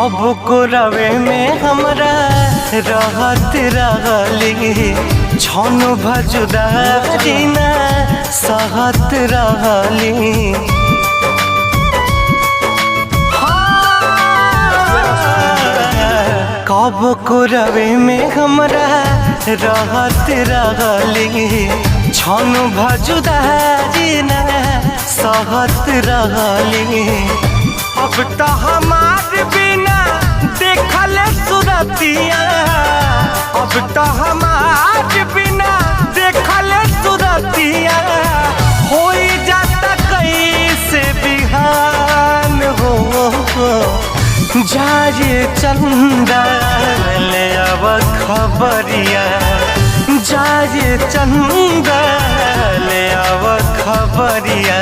कब को रवे में हमरा रहत रहली छन भजुदारी ना सहत रहली। कब को रवे में हमरा रहत रहली छन भजुदारी ना सहत रहली। अब तो हमार बिना देखल सुरतिया, अब तो हमार बिना देखल सुरतिया हो जाता कैसे बिहान हो। जाए चंदा ले अब खबरिया, जाए चंदा ले अब खबरिया।